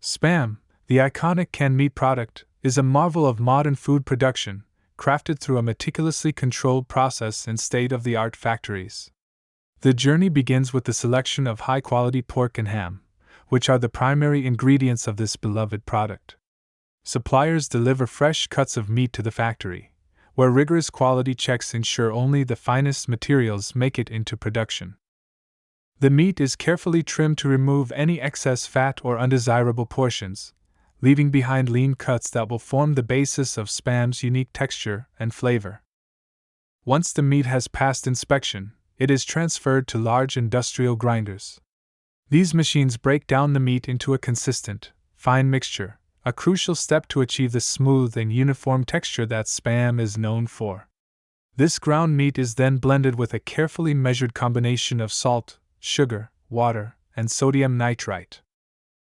Spam, the iconic canned meat product, is a marvel of modern food production, crafted through a meticulously controlled process in state-of-the-art factories. The journey begins with the selection of high-quality pork and ham, which are the primary ingredients of this beloved product. Suppliers deliver fresh cuts of meat to the factory, where rigorous quality checks ensure only the finest materials make it into production. The meat is carefully trimmed to remove any excess fat or undesirable portions, leaving behind lean cuts that will form the basis of Spam's unique texture and flavor. Once the meat has passed inspection, it is transferred to large industrial grinders. These machines break down the meat into a consistent, fine mixture, a crucial step to achieve the smooth and uniform texture that Spam is known for. This ground meat is then blended with a carefully measured combination of salt, sugar, water, and sodium nitrite.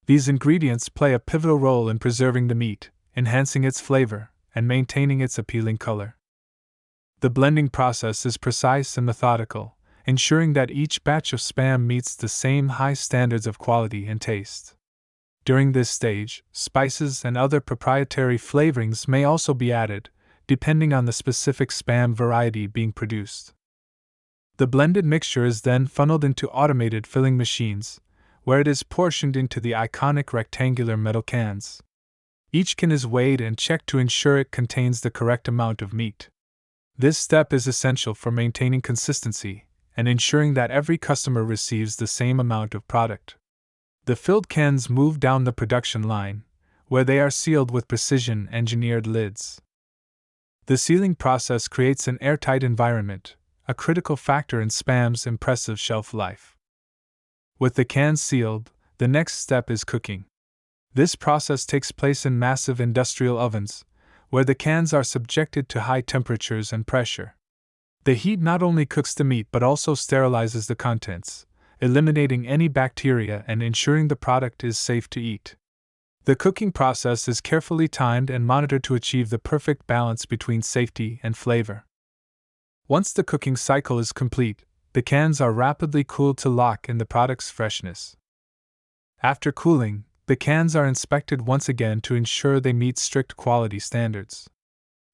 These ingredients play a pivotal role in preserving the meat, enhancing its flavor, and maintaining its appealing color. The blending process is precise and methodical, ensuring that each batch of Spam meets the same high standards of quality and taste. During this stage, spices and other proprietary flavorings may also be added, depending on the specific Spam variety being produced. The blended mixture is then funneled into automated filling machines, where it is portioned into the iconic rectangular metal cans. Each can is weighed and checked to ensure it contains the correct amount of meat. This step is essential for maintaining consistency and ensuring that every customer receives the same amount of product. The filled cans move down the production line, where they are sealed with precision-engineered lids. The sealing process creates an airtight environment, a critical factor in Spam's impressive shelf life. With the cans sealed, the next step is cooking. This process takes place in massive industrial ovens, where the cans are subjected to high temperatures and pressure. The heat not only cooks the meat but also sterilizes the contents, eliminating any bacteria and ensuring the product is safe to eat. The cooking process is carefully timed and monitored to achieve the perfect balance between safety and flavor. Once the cooking cycle is complete, the cans are rapidly cooled to lock in the product's freshness. After cooling, the cans are inspected once again to ensure they meet strict quality standards.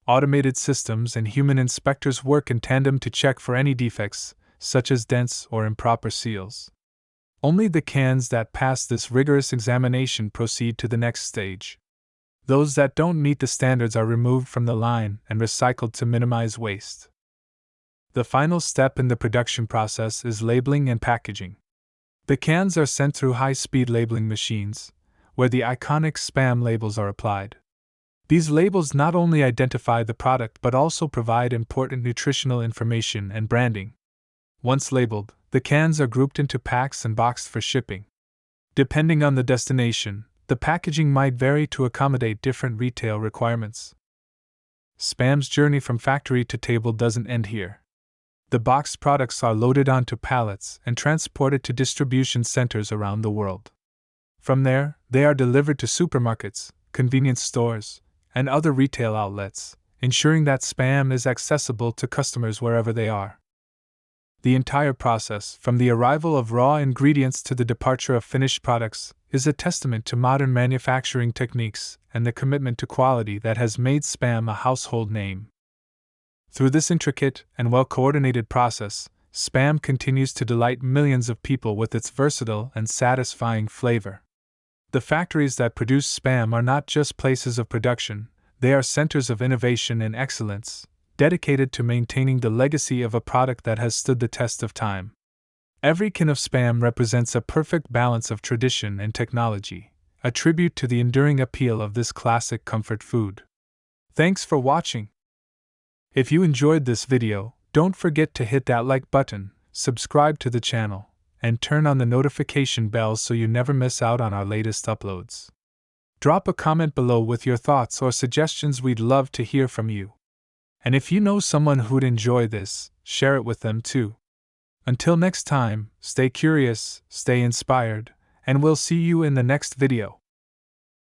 Automated systems and human inspectors work in tandem to check for any defects, such as dents or improper seals. Only the cans that pass this rigorous examination proceed to the next stage. Those that don't meet the standards are removed from the line and recycled to minimize waste. The final step in the production process is labeling and packaging. The cans are sent through high-speed labeling machines, where the iconic Spam labels are applied. These labels not only identify the product but also provide important nutritional information and branding. Once labeled, the cans are grouped into packs and boxed for shipping. Depending on the destination, the packaging might vary to accommodate different retail requirements. Spam's journey from factory to table doesn't end here. The boxed products are loaded onto pallets and transported to distribution centers around the world. From there, they are delivered to supermarkets, convenience stores, and other retail outlets, ensuring that Spam is accessible to customers wherever they are. The entire process, from the arrival of raw ingredients to the departure of finished products, is a testament to modern manufacturing techniques and the commitment to quality that has made Spam a household name. Through this intricate and well-coordinated process, Spam continues to delight millions of people with its versatile and satisfying flavor. The factories that produce Spam are not just places of production, they are centers of innovation and excellence, dedicated to maintaining the legacy of a product that has stood the test of time. Every can of Spam represents a perfect balance of tradition and technology, a tribute to the enduring appeal of this classic comfort food. Thanks for watching. If you enjoyed this video, don't forget to hit that like button, subscribe to the channel, and turn on the notification bell so you never miss out on our latest uploads. Drop a comment below with your thoughts or suggestions, we'd love to hear from you. And if you know someone who'd enjoy this, share it with them too. Until next time, stay curious, stay inspired, and we'll see you in the next video.